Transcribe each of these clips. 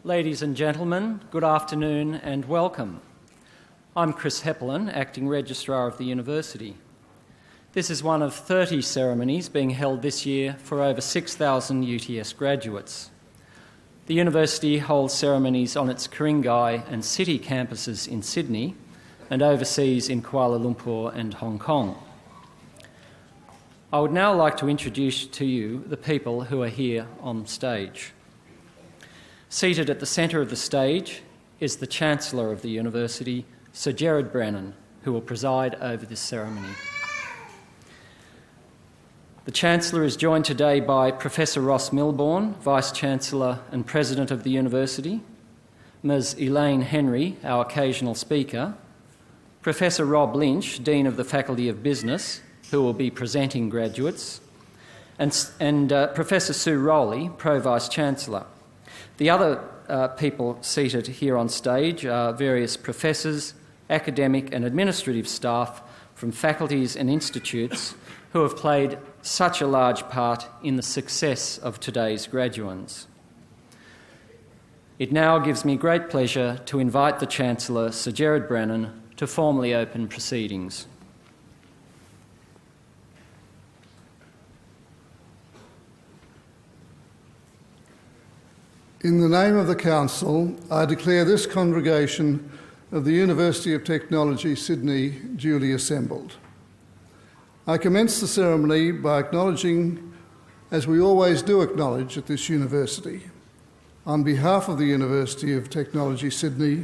Ladies and gentlemen, good afternoon and welcome. I'm Chris Heppelin, Acting Registrar of the University. This is one of 30 ceremonies being held this year for over 6,000 UTS graduates. The University holds ceremonies on its Ku-ring-gai and City campuses in Sydney and overseas in Kuala Lumpur and Hong Kong. I would now like to introduce to you the people who are here on stage. Seated at the centre of the stage is the Chancellor of the University, Sir Gerard Brennan, who will preside over this ceremony. The Chancellor is joined today by Professor Ross Milbourne, Vice-Chancellor and President of the University, Ms Elaine Henry, our occasional speaker, Professor Rob Lynch, Dean of the Faculty of Business, who will be presenting graduates, and Professor Sue Rowley, Pro-Vice-Chancellor. The other people seated here on stage are various professors, academic and administrative staff from faculties and institutes who have played such a large part in the success of today's graduands. It now gives me great pleasure to invite the Chancellor, Sir Gerard Brennan, to formally open proceedings. In the name of the Council, I declare this congregation of the University of Technology, Sydney, duly assembled. I commence the ceremony by acknowledging, as we always do acknowledge at this university, on behalf of the University of Technology, Sydney,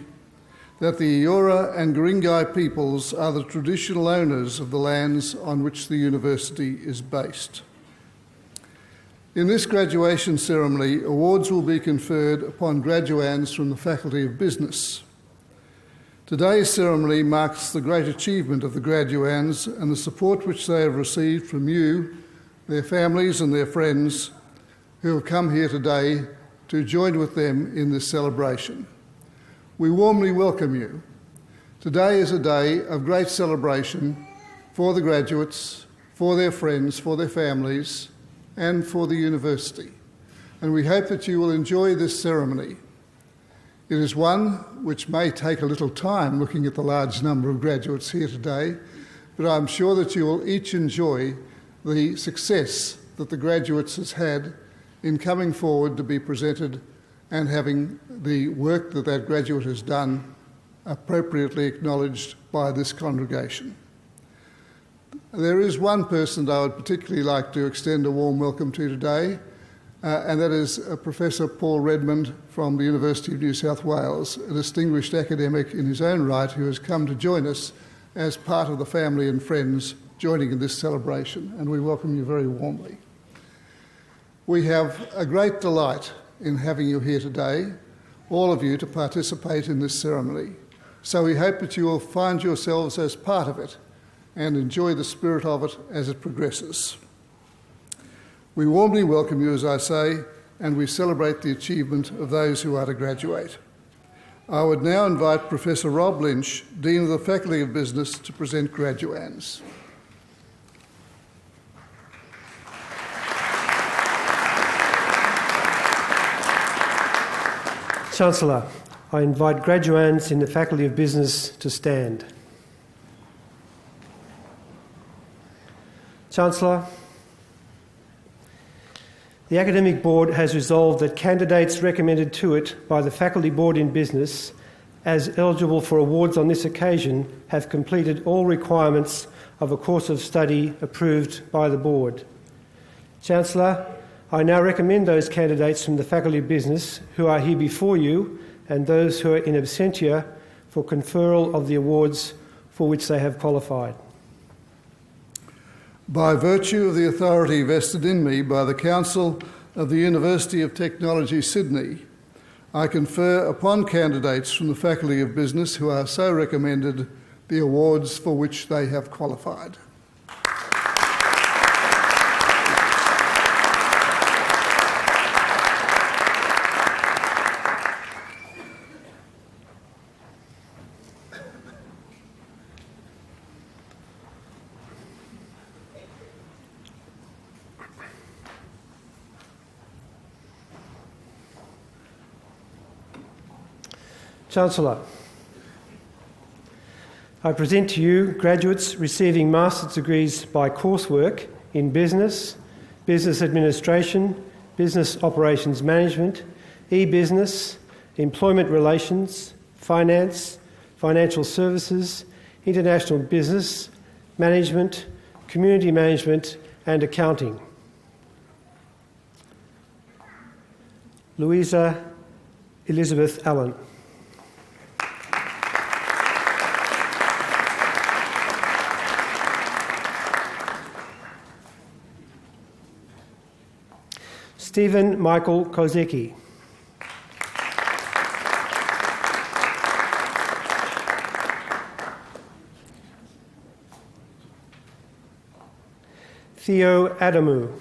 that the Eora and Ku-ring-gai peoples are the traditional owners of the lands on which the university is based. In this graduation ceremony, awards will be conferred upon graduands from the Faculty of Business. Today's ceremony marks the great achievement of the graduands and the support which they have received from you, their families and their friends who have come here today to join with them in this celebration. We warmly welcome you. Today is a day of great celebration for the graduates, for their friends, for their families, and for the university, and we hope that you will enjoy this ceremony. It is one which may take a little time looking at the large number of graduates here today, but I'm sure that you will each enjoy the success that the graduates has had in coming forward to be presented and having the work that that graduate has done appropriately acknowledged by this congregation. There is one person that I would particularly like to extend a warm welcome to today, and that is Professor Paul Redmond from the University of New South Wales, a distinguished academic in his own right who has come to join us as part of the family and friends joining in this celebration, and we welcome you very warmly. We have a great delight in having you here today, all of you, to participate in this ceremony. So we hope that you will find yourselves as part of it and enjoy the spirit of it as it progresses. We warmly welcome you, as I say, and we celebrate the achievement of those who are to graduate. I would now invite Professor Rob Lynch, Dean of the Faculty of Business, to present graduands. Chancellor, I invite graduands in the Faculty of Business to stand. Chancellor, the Academic Board has resolved that candidates recommended to it by the Faculty Board in Business as eligible for awards on this occasion have completed all requirements of a course of study approved by the Board. Chancellor, I now recommend those candidates from the Faculty of Business who are here before you and those who are in absentia for conferral of the awards for which they have qualified. By virtue of the authority vested in me by the Council of the University of Technology, Sydney, I confer upon candidates from the Faculty of Business who are so recommended the awards for which they have qualified. Chancellor, I present to you graduates receiving master's degrees by coursework in business, business administration, business operations management, e-business, employment relations, finance, financial services, international business, management, community management and accounting. Louisa Elizabeth Allen. Stephen Michael Kozecki. Theo Adamu.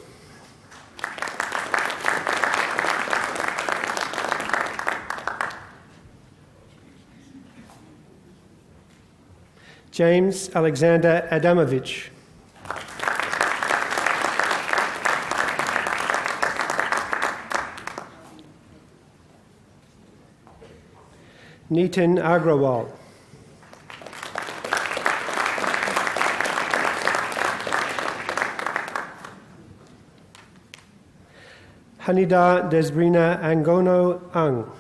James Alexander Adamovich. Nitin Agrawal. Hanida Desbrina Angono Ang.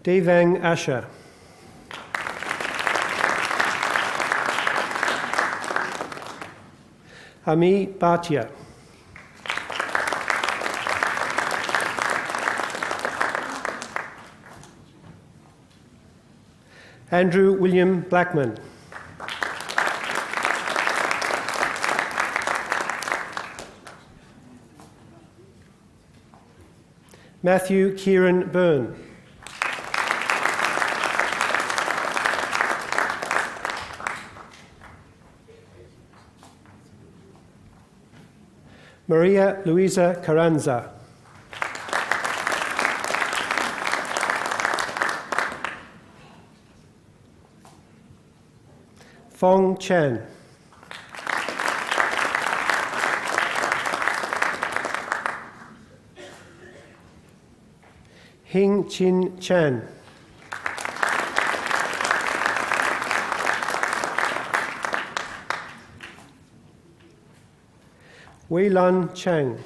Devang Asher. Ami Bhatia. Andrew William Blackman. Matthew Kieran Byrne. Maria Luisa Carranza. Fong Chan. Hing Chin Chan. Wei Lan Chang.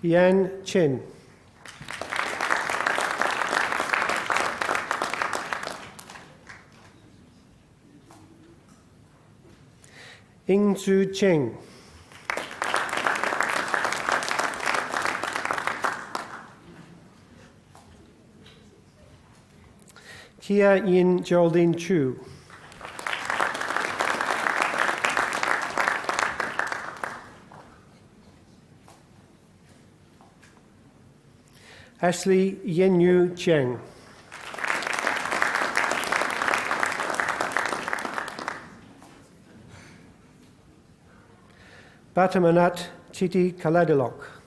Yan Chen. Ing Tzu Cheng. Kia Yin Geraldine Chu. Ashley Yenyu Cheng. Batamanat Chiti Kaladilok.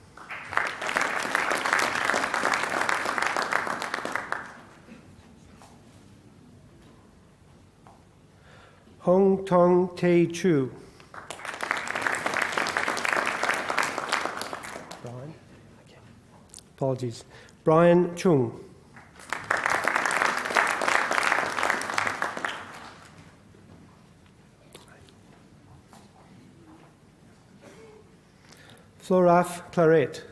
Hong Tong Te Chu. Brian? Okay. Apologies. Brian Chung. Floraf Claret.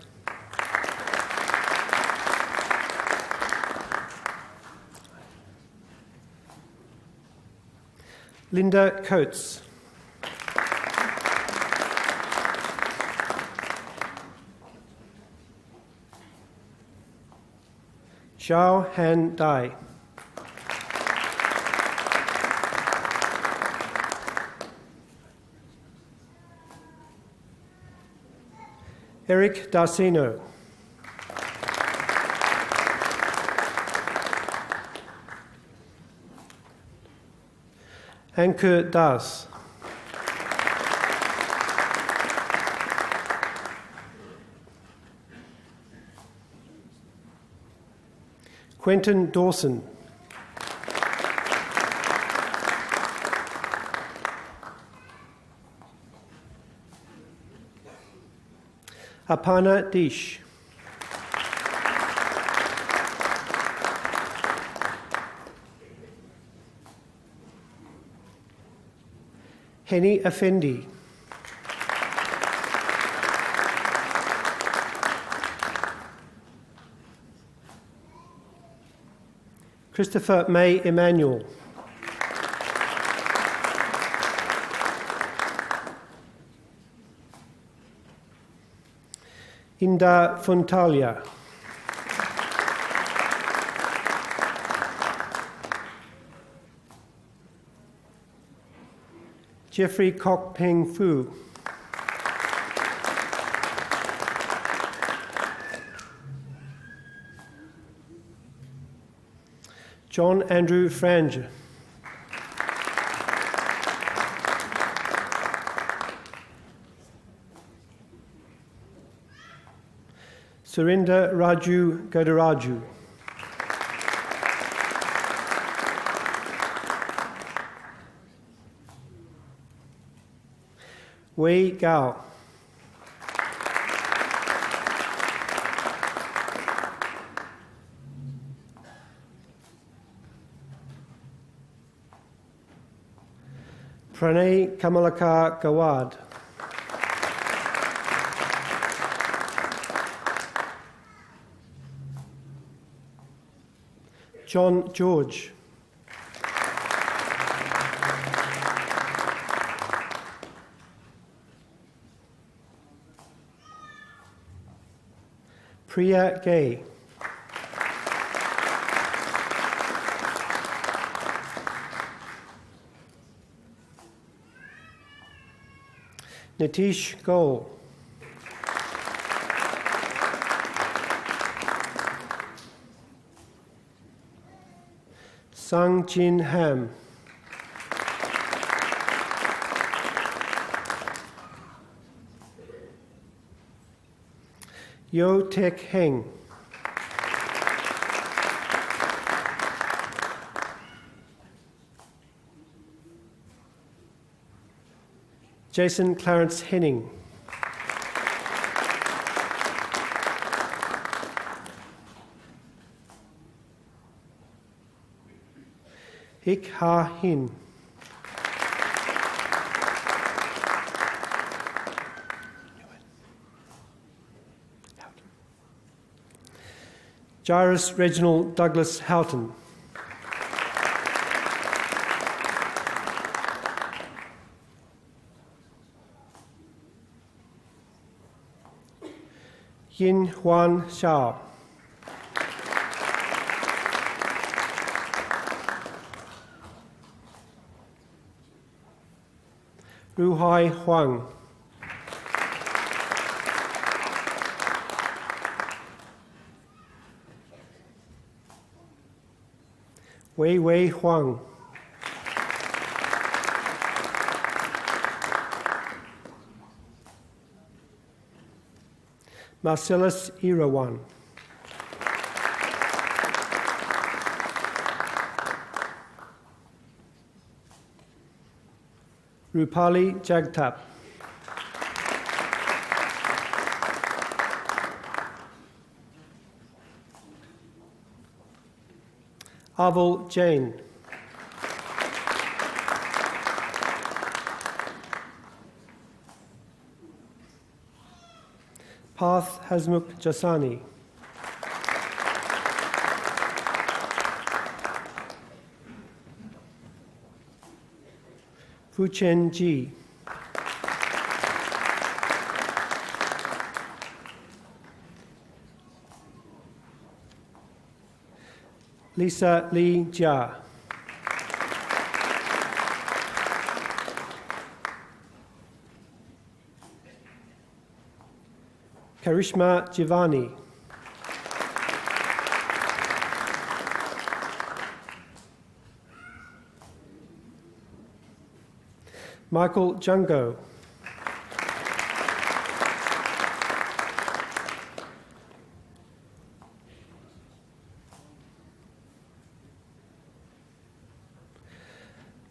Linda Coates. Xiao Han Dai. Eric Darcino. Ankur Das. Quentin Dawson. Aparna Dish. Henny Effendi. Christopher May Emanuel. Inda Funtalia. Jeffrey Kok Peng Fu. John Andrew Frange. Surinder Raju Godaraju. Wei Gao. Pranay Kamalakar Gawad. John George. Priya Gay. Nitish Goel. Sang Jin Ham. Yo Tek Heng. Jason Clarence Henning. Ik Ha Hin. Jairus Reginald Douglas Houghton. Yin Huan Shao. Ruhai Huang. Wei Wei Huang. Marcellus Irawan. Rupali Jagtap. Aval Jain. Parth Hasmukh Jasani. Fuchen Ji. Lisa Lee Jia. Karishma Jivani. Michael Jungo.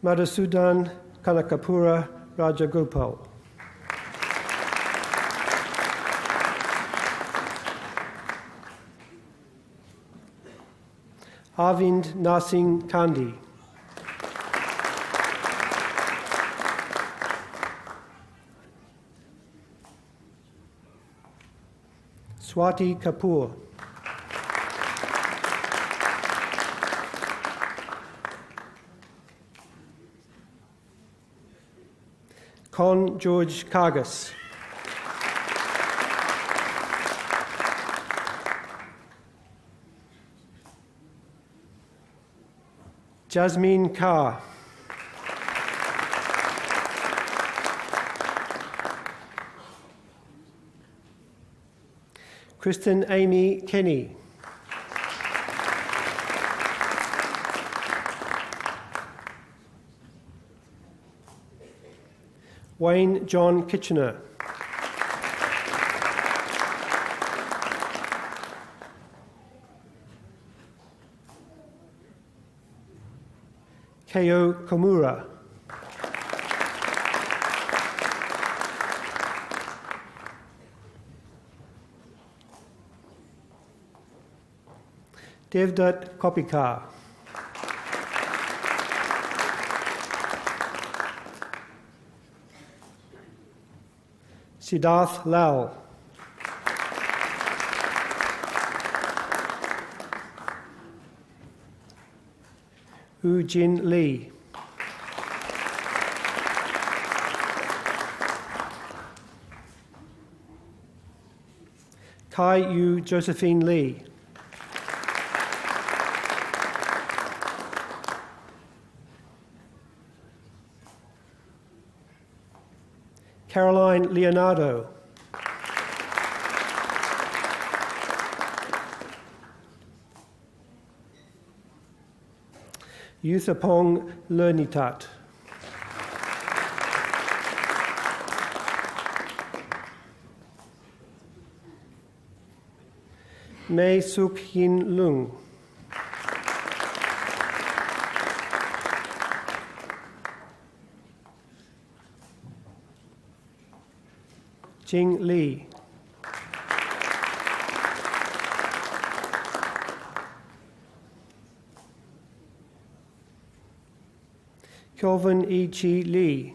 Madhusudan Kanakapura Rajagopal. Arvind Narsingh Kandi. Swati Kapoor. Con George Kargas. Jasmine Carr. Kristen Amy Kenny. Wayne John Kitchener. Keo Komura. Devdutt Kopikar. Siddharth Lal. Wu Jin Lee. Kai Yu Josephine Lee. Caroline Leonardo. Yuthapong Lernitat. Mei Suk Yin Lung. Jing Li. Kelvin E. Chi Lee.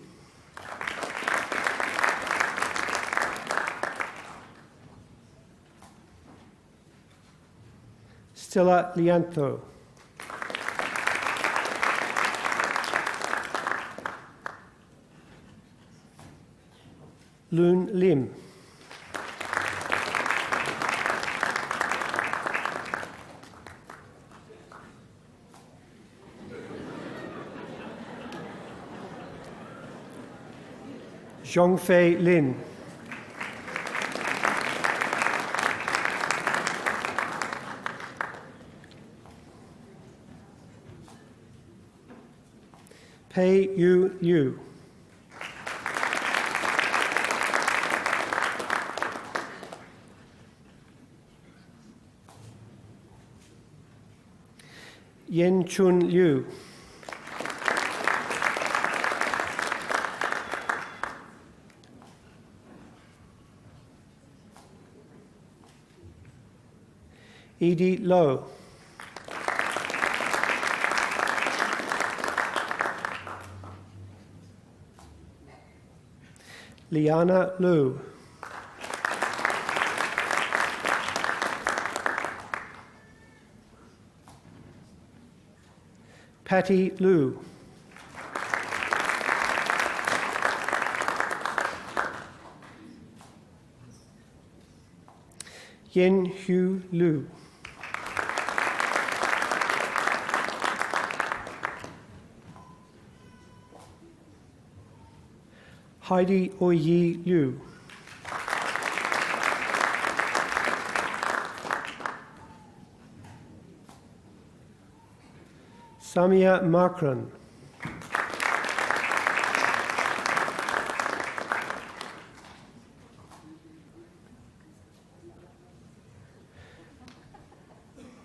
Stella Lianto. Loon Lim. Zhongfei Lin. Pei Yu Liu. Yen Chun Liu. Edie Low. Liana Liu. Patty Liu. Yen Hu Liu. Heidi Oyi Liu. Samia Makran.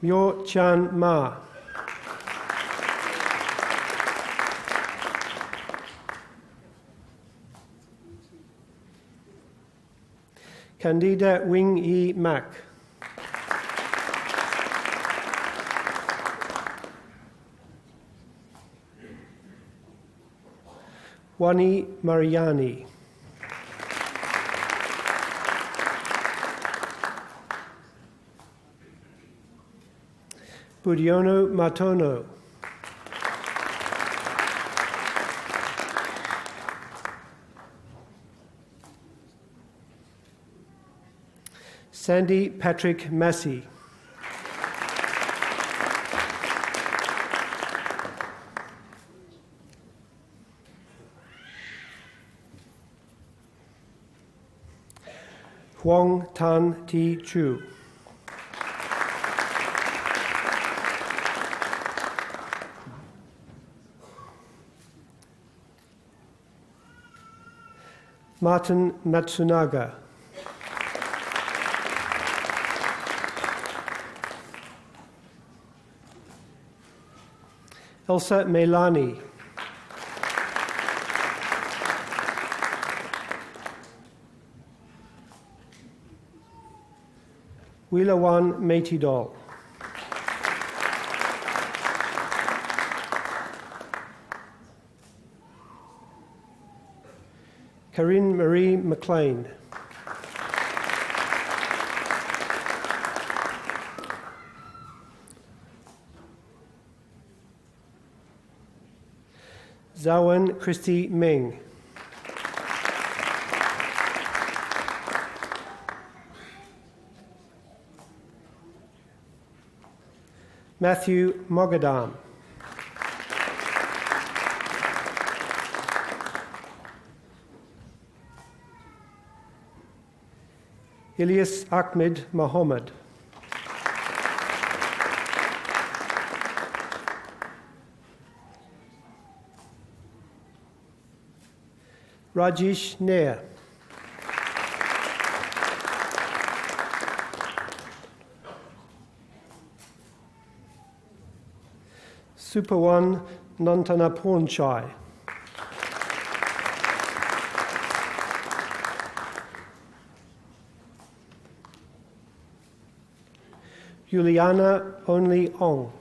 Myo Chan Ma. Candida Wing Yi Mak. Wani Mariani. Budiono Matono. Sandy Patrick Massey. Huang Tan Ti Chu. Martin Matsunaga. Elsa Melani. Wilawan Meitidol. Corinne Marie McLean. Zawen Christy Meng. Matthew Mogadam. Ilyas Ahmed Mohammed. Rajesh Nair. Superwan Nantanapornchai. Juliana Only Ong.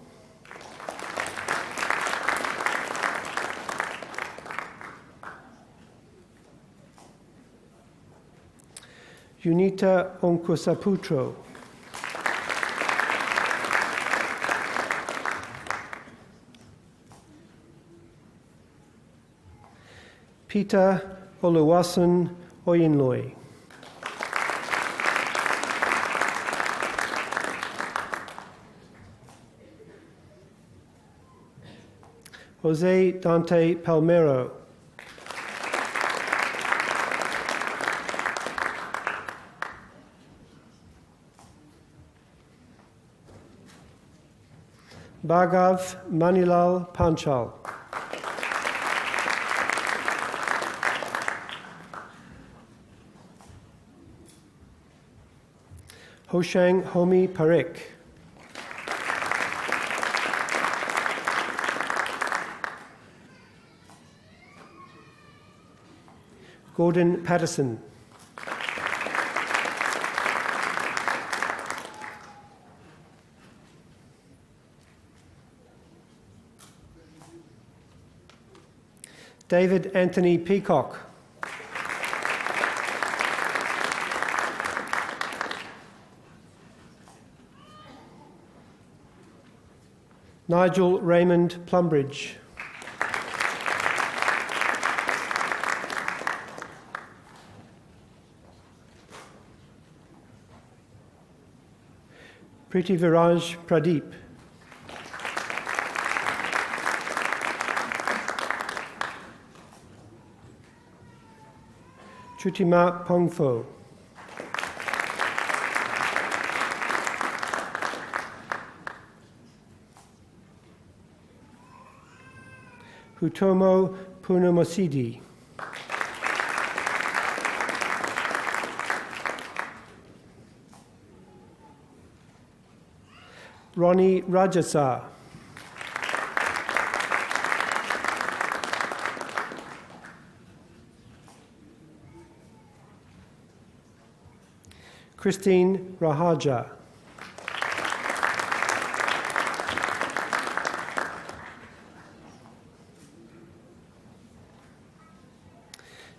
Unita Onkusaputro. Peter Oluwasun Oyinloy. Jose Dante Palmero. Bhargav Manilal Panchal. Hoshang Homi Parekh. Gordon Patterson. David Anthony Peacock. Nigel Raymond Plumbridge. Priti Viraj Pradeep. Chutima Pongfo. Hutomo Punamosidi. Ronnie Rajasa. Christine Rahaja.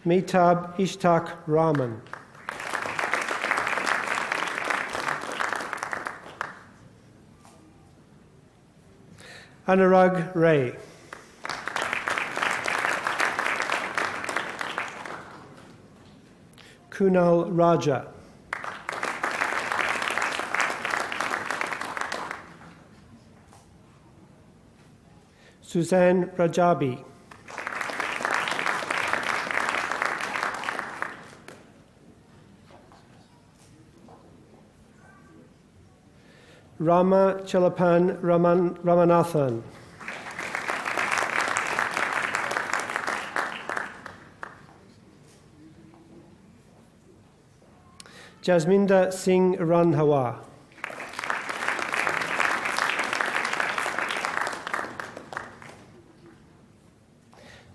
Mitab Ishtak Rahman. Anurag Ray. Kunal Raja. Suzanne Rajabi. Rama Chalapan Ramanathan. Jasminda Singh Ranhawa.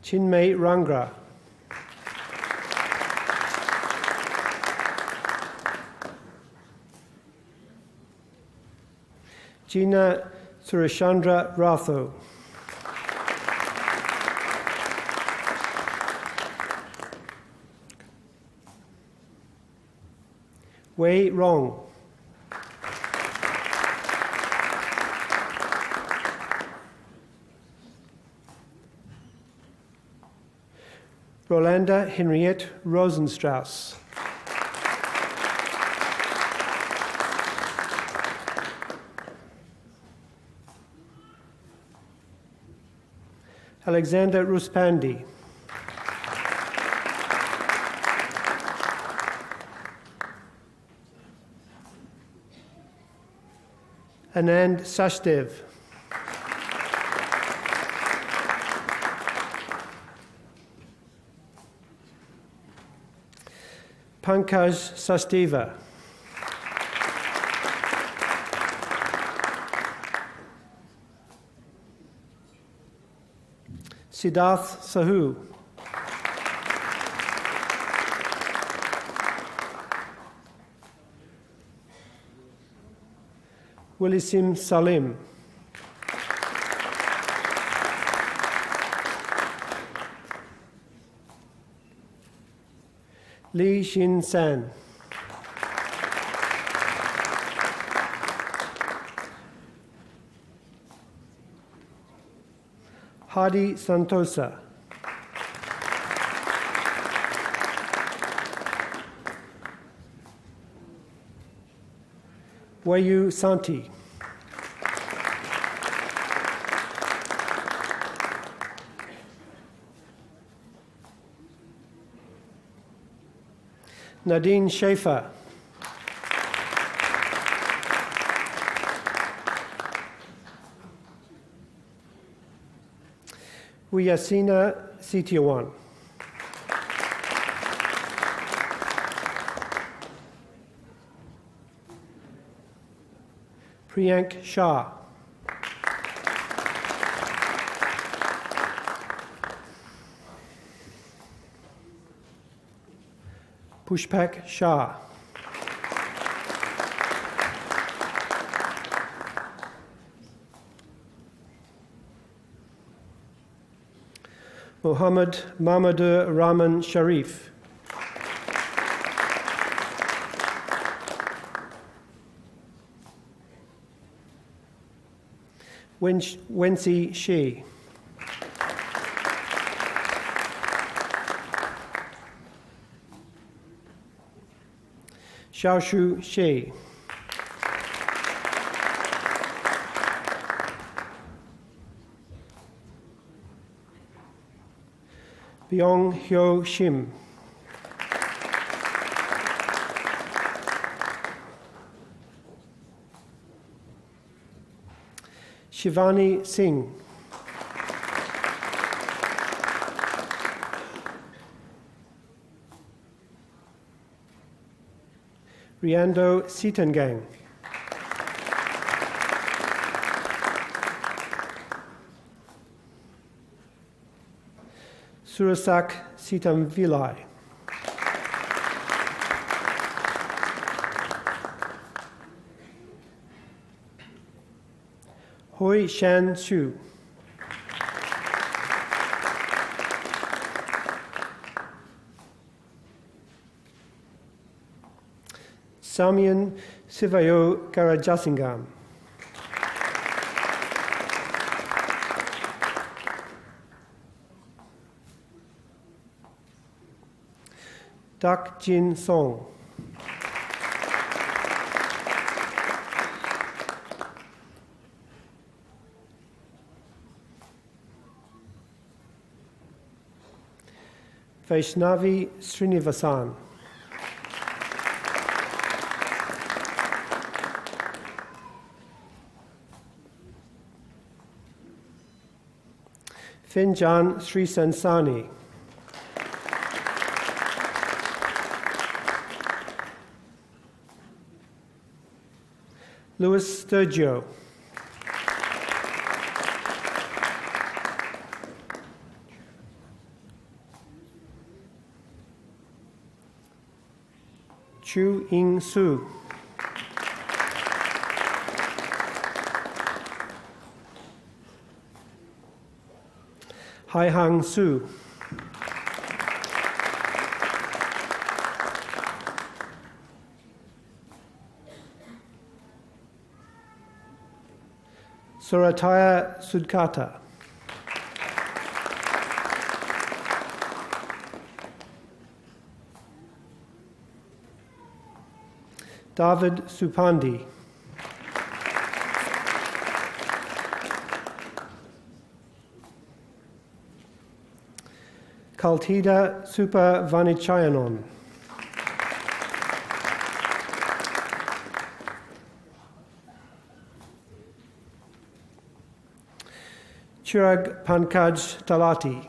Chinmay Rangra. Gina Surashandra Ratho. Wei Rong. Rolanda Henriette Rosenstrauss. Alexander Ruspandi. Anand Sachdev. Pankaj Sasteva. Siddharth Sahu. Willisim Salim. Li Xin San. Hadi Santosa. Wayu Santi. Nadine Schaefer. Wiyasina Sitiawan. Priyank Shah. Pushpak Shah. Mohammed Mahmudur Rahman Sharif. Wensi Shi. Xiaoshu Shi. Byung Hyo Shim. Shivani Singh. Riando Sitangang. Surasak Sitamvilai. Hoi Shan Shu. Samian Sivayo Karajasingam. Dak Jin Song. Vaishnavi Srinivasan. Finjan Sri Sansani. Louis Sturgio. Chu Ing Su. Hai Hang Su. Surataya Sudkata. David Supandi. Kaltida Supa Vanichayanon. Chirag Pankaj Talati.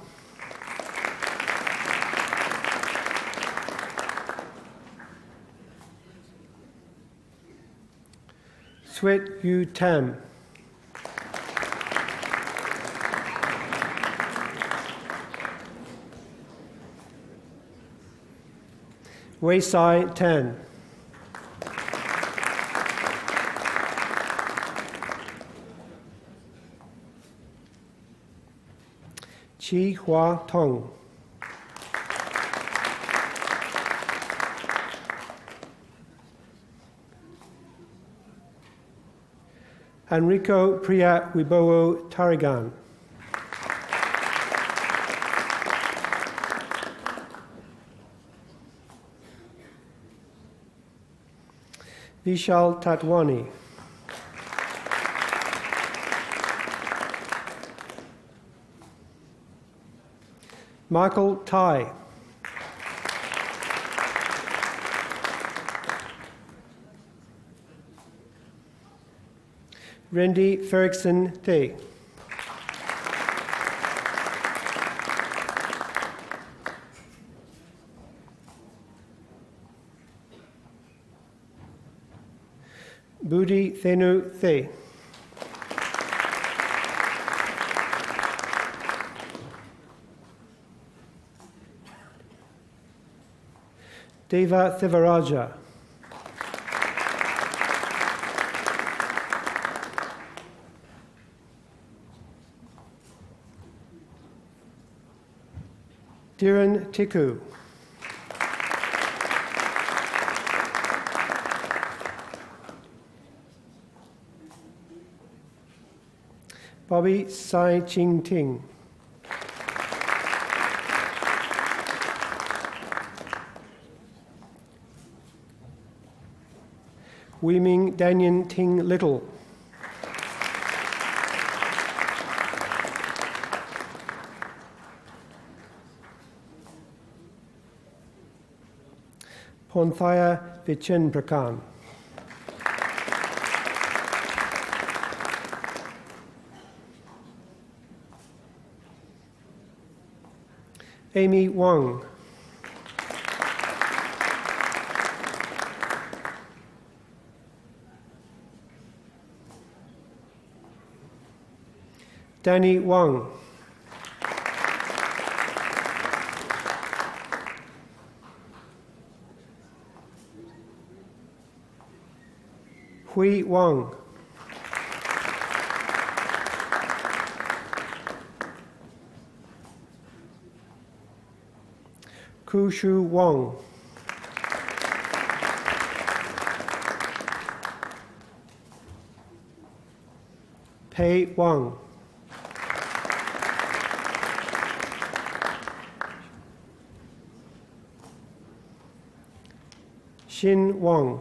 Swet Yu Tam. Wei Sai Tan. Chi Hua Tong. Enrico Priya Wibowo Tarigan. Vishal Tatwani. Michael Tai. Randy Ferrickson Thay. Budi Thenu Thay. Deva Thivaraja. Dhiren Tiku. Bobby Sai Ching Ting. Weiming Danyan Ting Little. Ponthaya Vichen Prakan. Amy Wang. Danny Wang. Hui Wang. Ku Shu Wang. Pei Wang. Xin Wang.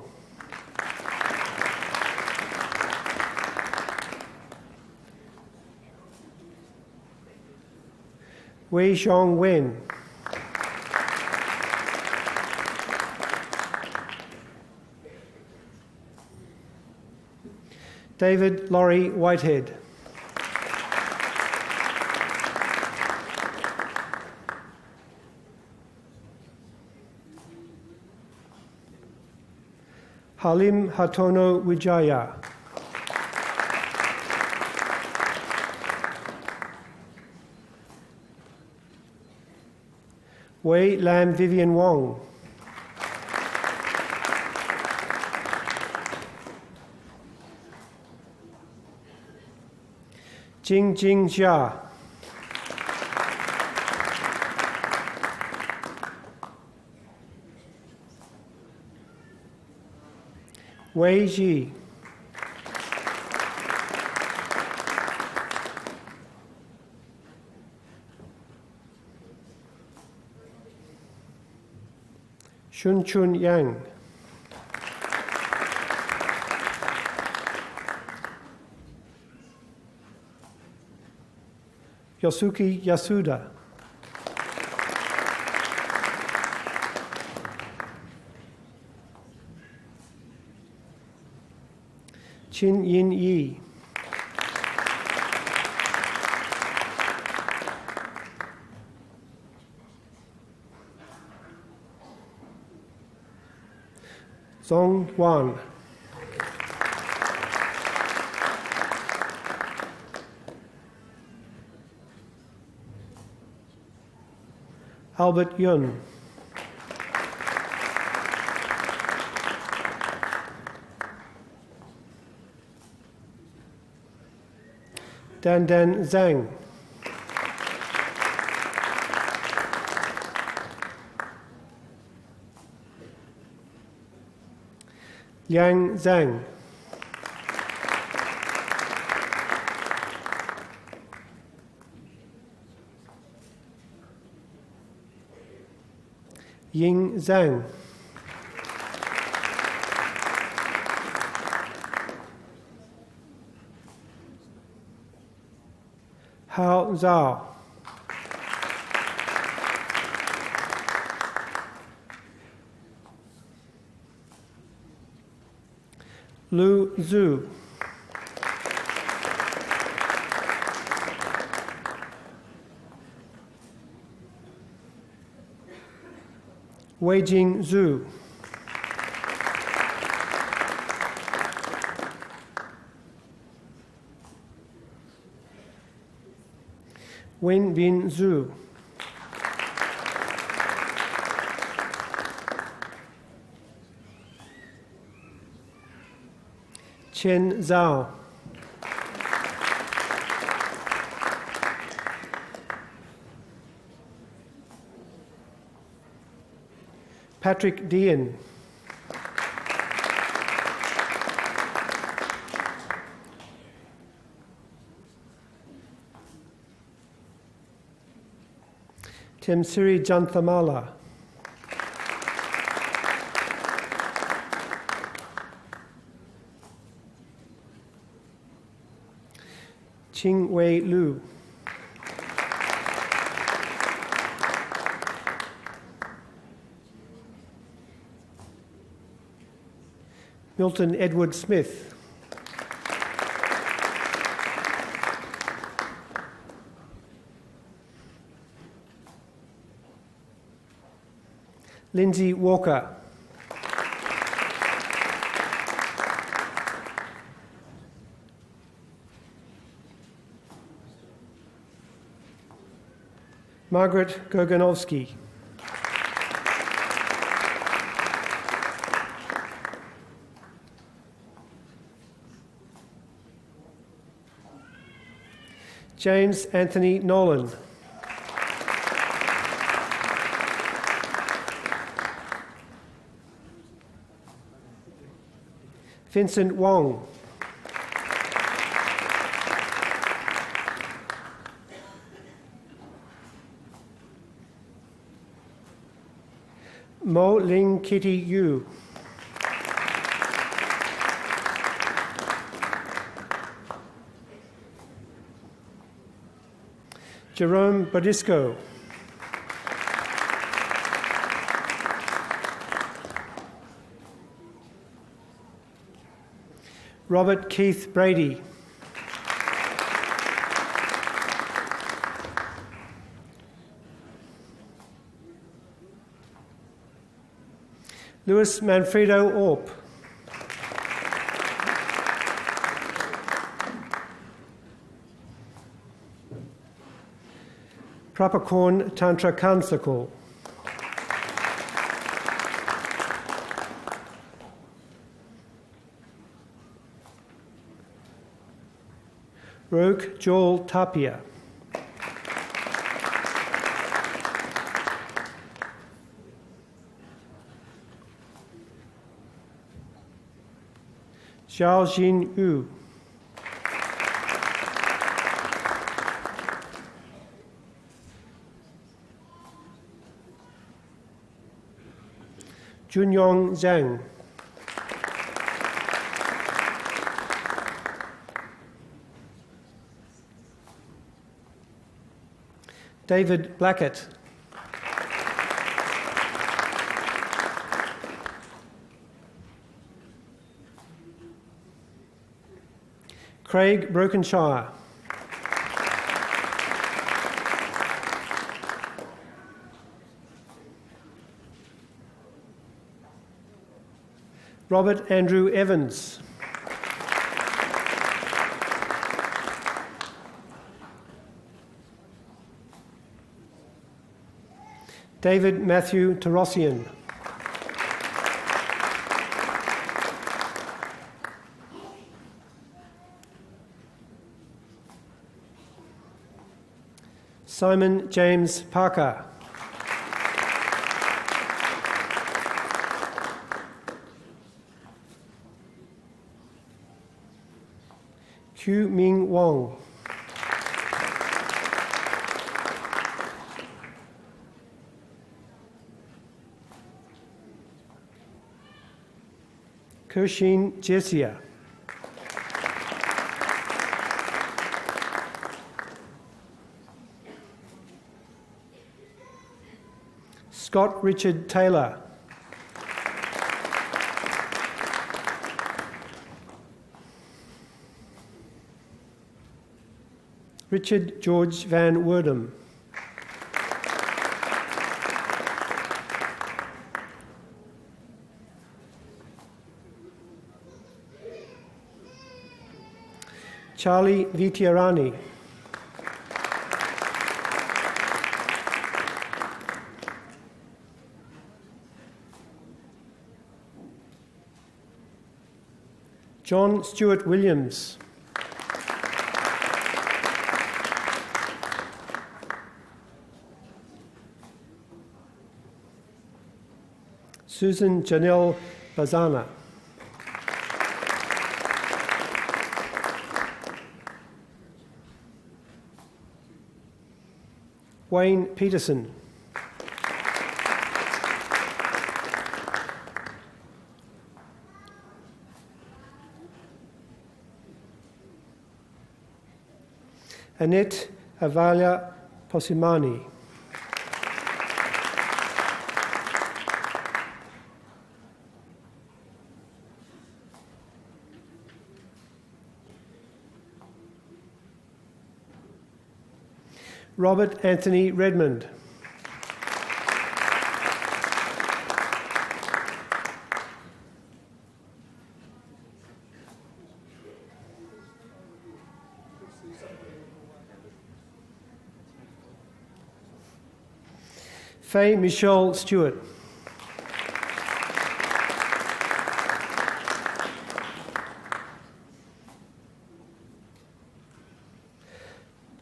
Wei Xiong Wen. David Laurie Whitehead. Halim Hatono Wijaya. Wei Lam Vivian Wong. Jing Jia. Wei Ji. Shun Chun Yang. Yosuke Yasuda. Chin Yin Yi. Zong Wan. Albert Yun. Dan Zhang. Yang Zhang. Ying Zhang. Hao Zhao. Lu Zhu. Weijing Zhu. Wen Bin Zhu. Chen Zhao. Patrick Dean. Temsiri Janthamala. Ching Wei Lu. Milton Edward Smith. Lindsay Walker. Margaret Goganovsky. James Anthony Nolan. Vincent Wong. Mo Ling Kitty Yu. Jerome Bodisco. Robert Keith Brady. Luis Manfredo Orp. Prapakorn Tantra Kansakul. Roke Joel Tapia. Xiao Jin Yu. Junyong Zhang. David Blackett. Craig Brokenshire. Robert Andrew Evans. David Matthew Tarossian. Simon James Parker. Q Ming Wong. Kirshin Jessia. Scott Richard Taylor. Richard George Van Werdum. Charlie Vitiarani. John Stewart Williams. Susan Janelle Bazana. Wayne Peterson. Annette Avalia Posimani. Robert Anthony Redmond. Faye Michelle Stewart.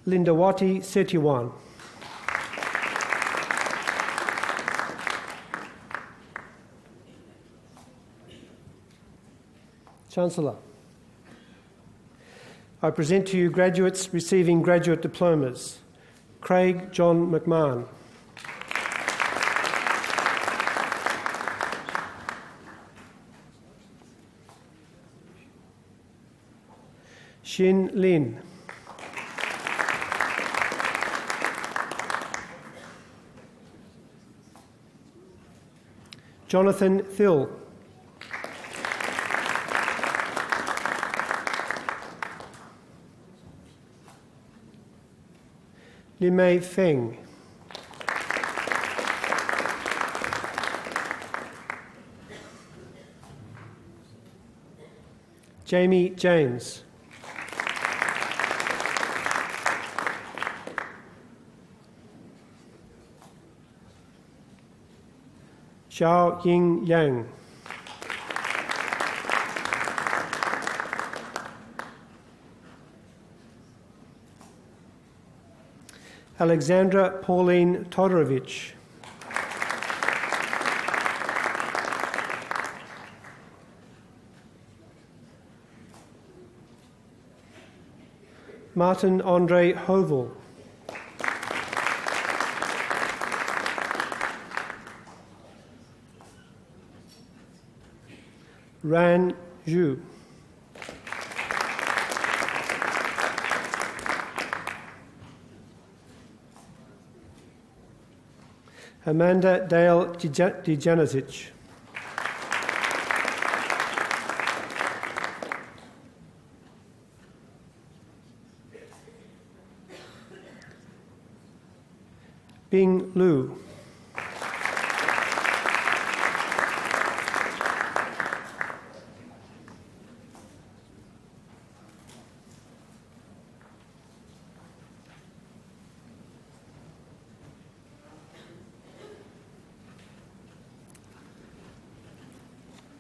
Lindawati Setiwan. Chancellor, I present to you graduates receiving graduate diplomas. Craig John McMahon. Shin Lin. Jonathan Thill. Limei Feng. Jamie James. Xiao Ying Yang. Alexandra Pauline Todorovich. Martin Andre Hovel. Ran Zhu. Amanda Dale Djanazic. Bing Lu.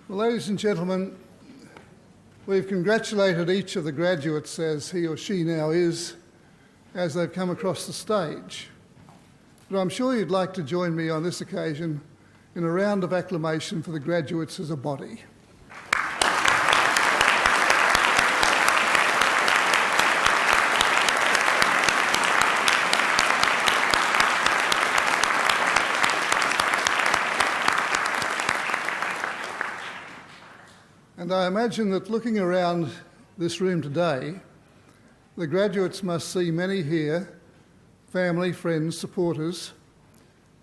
Well, ladies and gentlemen, we've congratulated each of the graduates, as he or she now is, as they've come across the stage. But I'm sure you'd like to join me on this occasion in a round of acclamation for the graduates as a body. And I imagine that looking around this room today, the graduates must see many here, family, friends, supporters,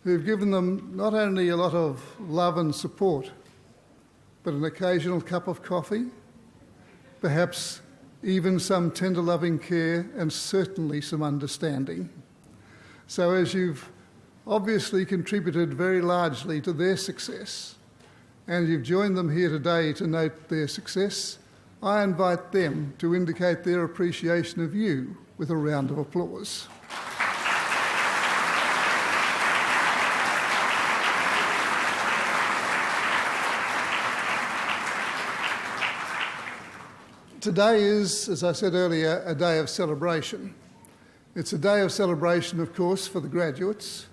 who've given them not only a lot of love and support, but an occasional cup of coffee, perhaps even some tender loving care, and certainly some understanding. So as you've obviously contributed very largely to their success, and you've joined them here today to note their success, I invite them to indicate their appreciation of you with a round of applause. Today is, as I said earlier, a day of celebration. It's a day of celebration, of course, for the graduates,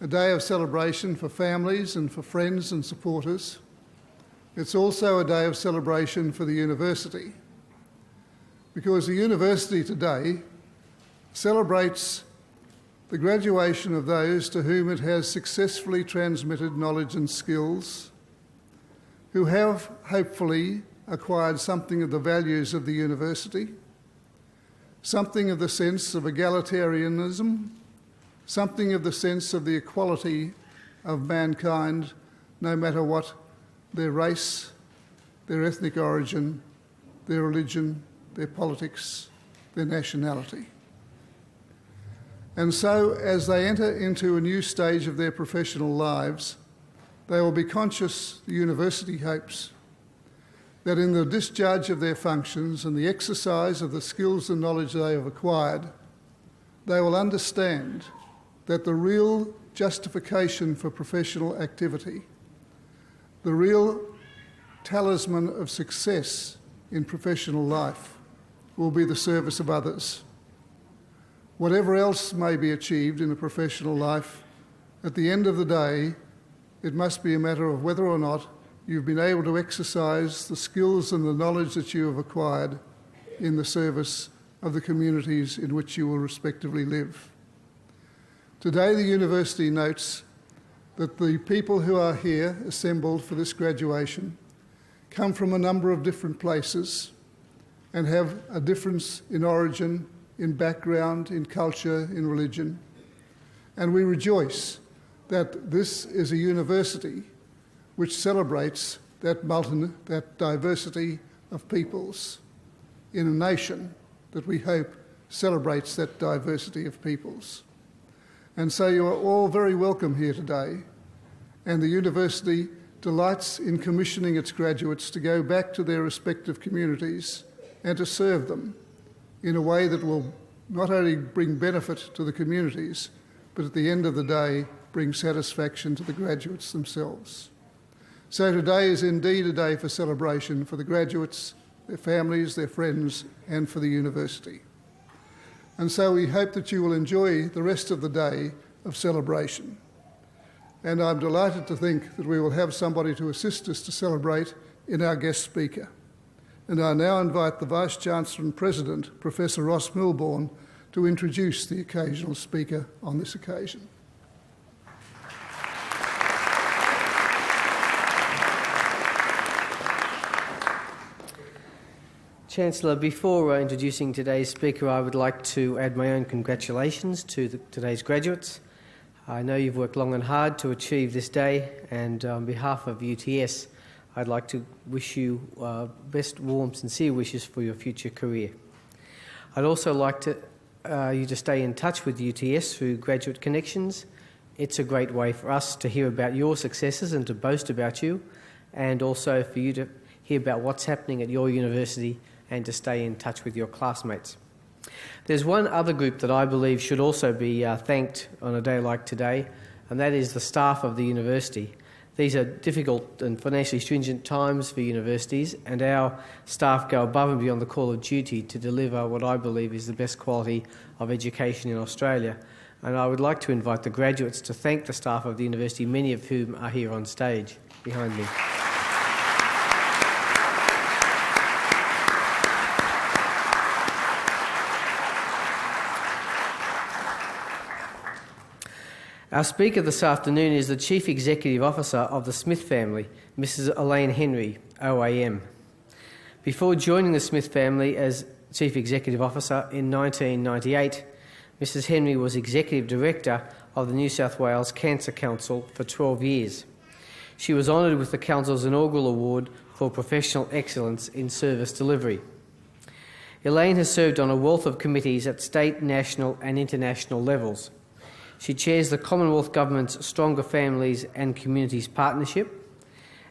a day of celebration for families and for friends and supporters. It's also a day of celebration for the university, because the university today celebrates the graduation of those to whom it has successfully transmitted knowledge and skills, who have hopefully acquired something of the values of the university, something of the sense of egalitarianism, something of the sense of the equality of mankind, no matter what their race, their ethnic origin, their religion, their politics, their nationality. And so, as they enter into a new stage of their professional lives, they will be conscious, the university hopes, that in the discharge of their functions and the exercise of the skills and knowledge they have acquired, they will understand that the real justification for professional activity, the real talisman of success in professional life, will be the service of others. Whatever else may be achieved in a professional life, at the end of the day, it must be a matter of whether or not you've been able to exercise the skills and the knowledge that you have acquired in the service of the communities in which you will respectively live. Today, the university notes that the people who are here assembled for this graduation come from a number of different places, and have a difference in origin, in background, in culture, in religion. And we rejoice that this is a university which celebrates that diversity of peoples in a nation that we hope celebrates that diversity of peoples. And so you are all very welcome here today, and the university delights in commissioning its graduates to go back to their respective communities and to serve them in a way that will not only bring benefit to the communities, but at the end of the day, bring satisfaction to the graduates themselves. So today is indeed a day for celebration for the graduates, their families, their friends, and for the university. And so we hope that you will enjoy the rest of the day of celebration. And I'm delighted to think that we will have somebody to assist us to celebrate in our guest speaker. And I now invite the Vice-Chancellor and President, Professor Ross Milbourne, to introduce the occasional speaker on this occasion. Chancellor, before introducing today's speaker, I would like to add my own congratulations to today's graduates. I know you've worked long and hard to achieve this day, and on behalf of UTS, I'd like to wish you best warm, sincere wishes for your future career. I'd also like you to stay in touch with UTS through Graduate Connections. It's a great way for us to hear about your successes and to boast about you, and also for you to hear about what's happening at your university and to stay in touch with your classmates. There's one other group that I believe should also be thanked on a day like today, and that is the staff of the university. These are difficult and financially stringent times for universities, and our staff go above and beyond the call of duty to deliver what I believe is the best quality of education in Australia. And I would like to invite the graduates to thank the staff of the university, many of whom are here on stage behind me. Our speaker this afternoon is the Chief Executive Officer of the Smith family, Mrs. Elaine Henry, OAM. Before joining the Smith family as Chief Executive Officer in 1998, Mrs. Henry was Executive Director of the New South Wales Cancer Council for 12 years. She was honoured with the Council's inaugural award for professional excellence in service delivery. Elaine has served on a wealth of committees at state, national and international levels. She chairs the Commonwealth Government's Stronger Families and Communities Partnership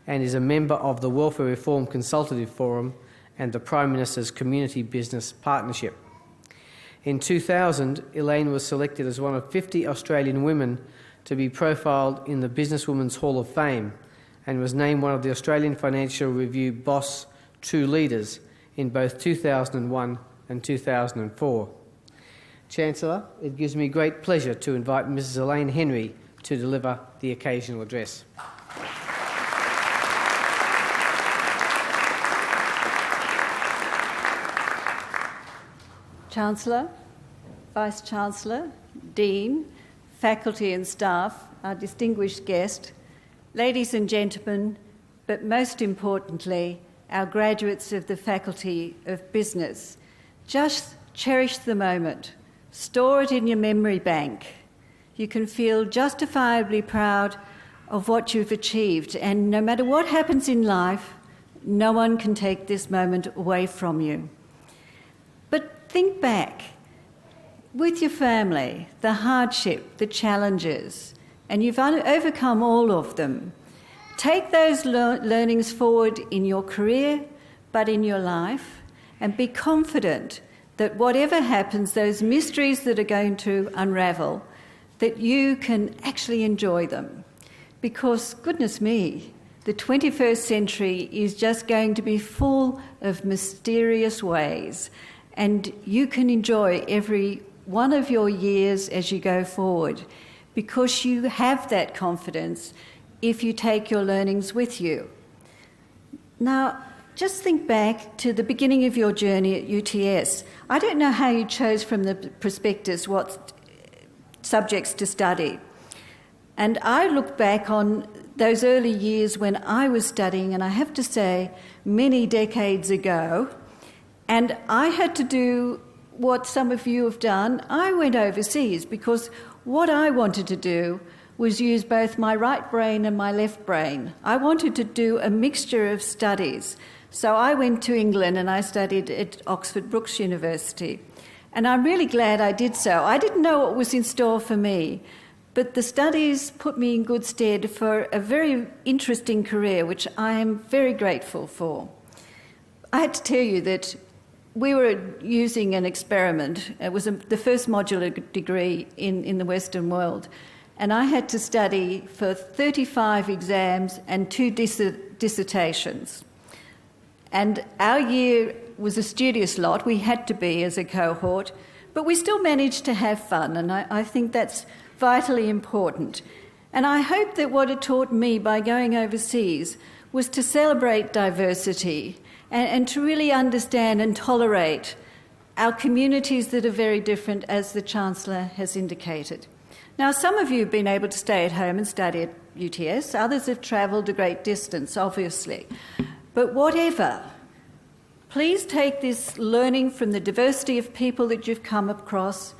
and is a member of the Welfare Reform Consultative Forum and the Prime Minister's Community Business Partnership. In 2000, Elaine was selected as one of 50 Australian women to be profiled in the Businesswomen's Hall of Fame and was named one of the Australian Financial Review Boss True Leaders in both 2001 and 2004. Chancellor, it gives me great pleasure to invite Mrs. Elaine Henry to deliver the occasional address. Chancellor, Vice-Chancellor, Dean, faculty and staff, our distinguished guest, ladies and gentlemen, but most importantly, our graduates of the Faculty of Business, just cherish the moment. Store it in your memory bank. You can feel justifiably proud of what you've achieved, and no matter what happens in life, no one can take this moment away from you. But think back with your family, the hardship, the challenges, and you've overcome all of them. Take those learnings forward in your career, but in your life, and be confident that whatever happens, those mysteries that are going to unravel, that you can actually enjoy them. Because, goodness me, the 21st century is just going to be full of mysterious ways, and you can enjoy every one of your years as you go forward, because you have that confidence if you take your learnings with you. Now, just think back to the beginning of your journey at UTS. I don't know how you chose from the prospectus what subjects to study. And I look back on those early years when I was studying, and I have to say, many decades ago, And I had to do what some of you have done. I went overseas because what I wanted to do was use both my right brain and my left brain. I wanted to do a mixture of studies. So I went to England and I studied at Oxford Brookes University. And I'm really glad I did so. I didn't know what was in store for me, but the studies put me in good stead for a very interesting career, which I am very grateful for. I had to tell you that we were using an experiment. It was the first modular degree in the Western world. And I had to study for 35 exams and 2 dissertations. And our year was a studious lot. We had to be as a cohort, but we still managed to have fun, and I think that's vitally important. And I hope that what it taught me by going overseas was to celebrate diversity and to really understand and tolerate our communities that are very different, as the Chancellor has indicated. Now, some of you have been able to stay at home and study at UTS. Others have travelled a great distance, obviously. But whatever, please take this learning from the diversity of people that you've come across,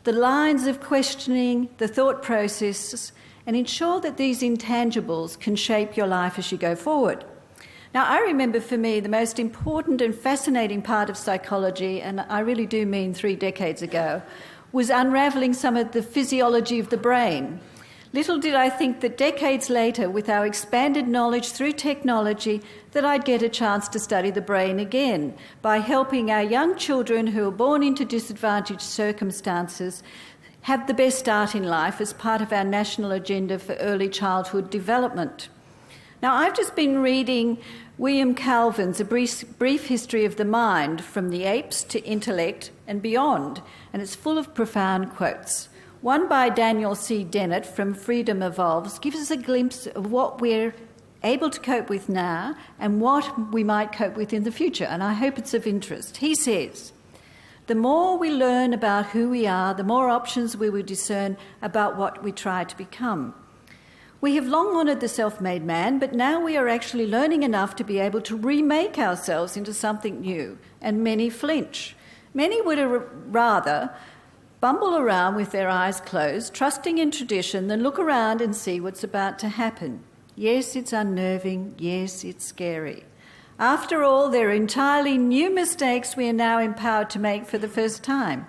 the lines of questioning, the thought processes, and ensure that these intangibles can shape your life as you go forward. Now, I remember for me the most important and fascinating part of psychology, and I really do mean 3 decades ago, was unravelling some of the physiology of the brain. Little did I think that decades later, with our expanded knowledge through technology, that I'd get a chance to study the brain again by helping our young children who are born into disadvantaged circumstances have the best start in life as part of our national agenda for early childhood development. Now, I've just been reading William Calvin's A Brief History of the Mind, From the Apes to Intellect and Beyond, and it's full of profound quotes. One by Daniel C. Dennett from Freedom Evolves gives us a glimpse of what we're able to cope with now and what we might cope with in the future, and I hope it's of interest. He says, "The more we learn about who we are, the more options we will discern about what we try to become. We have long honoured the self-made man, but now we are actually learning enough to be able to remake ourselves into something new, and many flinch. Many would rather bumble around with their eyes closed, trusting in tradition, than look around and see what's about to happen. Yes, it's unnerving. Yes, it's scary. After all, there are entirely new mistakes we are now empowered to make for the first time.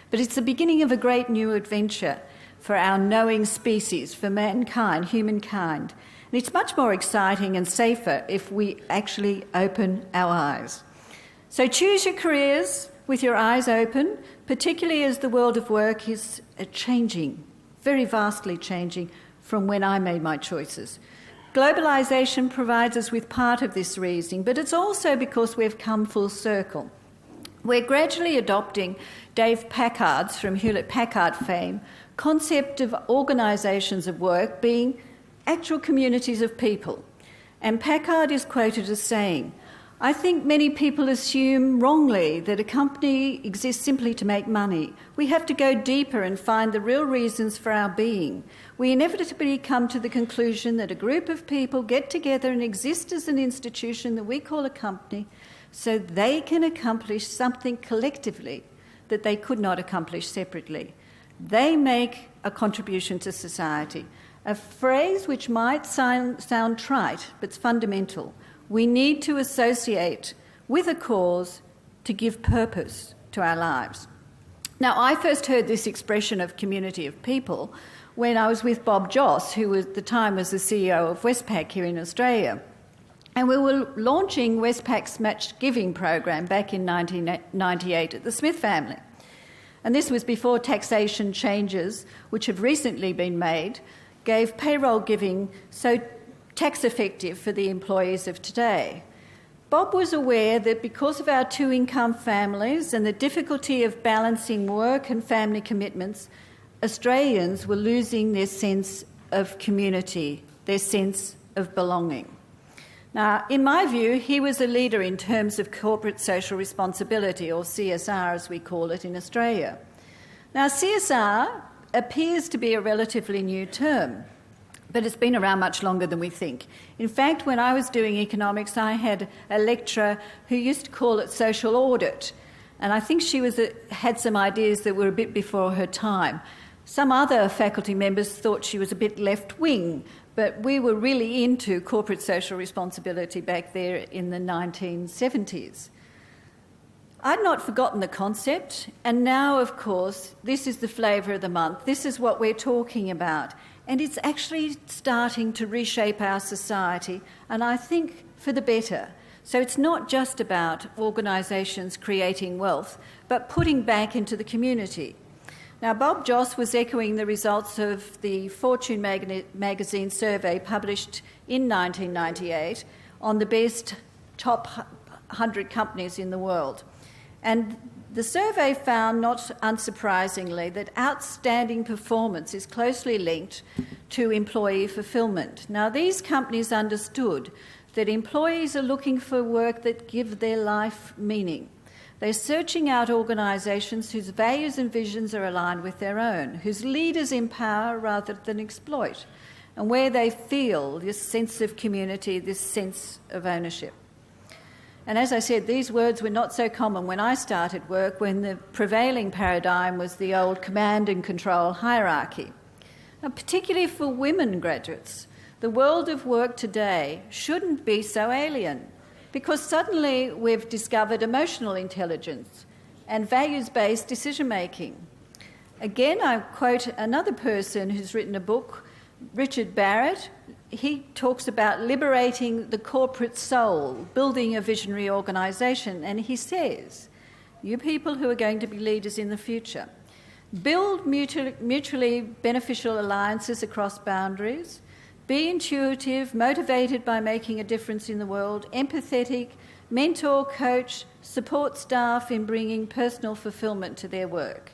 But it's the beginning of a great new adventure for our knowing species, for mankind, humankind. And it's much more exciting and safer if we actually open our eyes. So choose your careers with your eyes open, particularly as the world of work is changing, very vastly changing from when I made my choices. Globalisation provides us with part of this reasoning, but it's also because we've come full circle. We're gradually adopting Dave Packard's, from Hewlett-Packard fame, concept of organisations of work being actual communities of people. And Packard is quoted as saying, "I think many people assume wrongly that a company exists simply to make money. We have to go deeper and find the real reasons for our being. We inevitably come to the conclusion that a group of people get together and exist as an institution that we call a company so they can accomplish something collectively that they could not accomplish separately. They make a contribution to society." A phrase which might sound trite, but it's fundamental. We need to associate with a cause to give purpose to our lives. Now, I first heard this expression of community of people when I was with Bob Joss, who at the time was the CEO of Westpac here in Australia. And we were launching Westpac's Matched Giving program back in 1998 at the Smith family. And this was before taxation changes, which have recently been made, gave payroll giving so tax effective for the employees of today. Bob was aware that because of our 2-income families and the difficulty of balancing work and family commitments, Australians were losing their sense of community, their sense of belonging. Now, in my view, he was a leader in terms of corporate social responsibility, or CSR as we call it in Australia. Now, CSR appears to be a relatively new term, but it's been around much longer than we think. In fact, when I was doing economics, I had a lecturer who used to call it social audit, and I think she had some ideas that were a bit before her time. Some other faculty members thought she was a bit left-wing, but we were really into corporate social responsibility back there in the 1970s. I'd not forgotten the concept, and now, of course, this is the flavour of the month. This is what we're talking about. And it's actually starting to reshape our society, and I think for the better. So it's not just about organisations creating wealth, but putting back into the community. Now, Bob Joss was echoing the results of the Fortune magazine survey published in 1998 on the best top 100 companies in the world. And the survey found, not unsurprisingly, that outstanding performance is closely linked to employee fulfilment. Now, these companies understood that employees are looking for work that give their life meaning. They're searching out organisations whose values and visions are aligned with their own, whose leaders empower rather than exploit, and where they feel this sense of community, this sense of ownership. And as I said, these words were not so common when I started work, when the prevailing paradigm was the old command and control hierarchy. Now, particularly for women graduates, the world of work today shouldn't be so alien, because suddenly we've discovered emotional intelligence and values-based decision-making. Again, I quote another person who's written a book, Richard Barrett. He talks about liberating the corporate soul, building a visionary organisation, and he says, you people who are going to be leaders in the future, build mutually beneficial alliances across boundaries, be intuitive, motivated by making a difference in the world, empathetic, mentor, coach, support staff in bringing personal fulfilment to their work.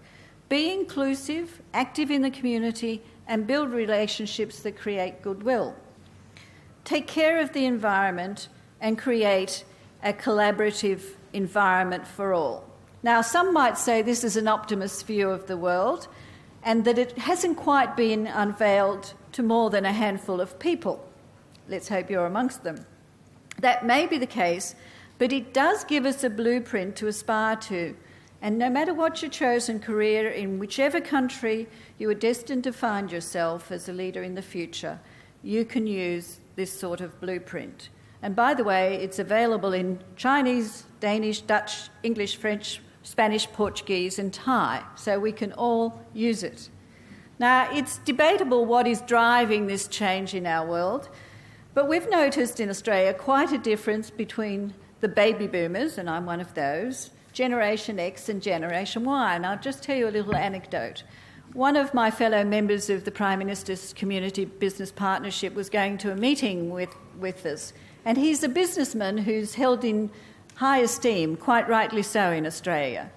Be inclusive, active in the community, and build relationships that create goodwill. Take care of the environment and create a collaborative environment for all. Now, some might say this is an optimist view of the world and that it hasn't quite been unveiled to more than a handful of people. Let's hope you're amongst them. That may be the case, but it does give us a blueprint to aspire to. And no matter what your chosen career, in whichever country you are destined to find yourself as a leader in the future, you can use this sort of blueprint. And by the way, it's available in Chinese, Danish, Dutch, English, French, Spanish, Portuguese and Thai, so we can all use it. Now, it's debatable what is driving this change in our world, but we've noticed in Australia quite a difference between the baby boomers, and I'm one of those, Generation X and Generation Y. And I'll just tell you a little anecdote. One of my fellow members of the Prime Minister's Community Business Partnership was going to a meeting with us, and he's a businessman who's held in high esteem, quite rightly so, in Australia.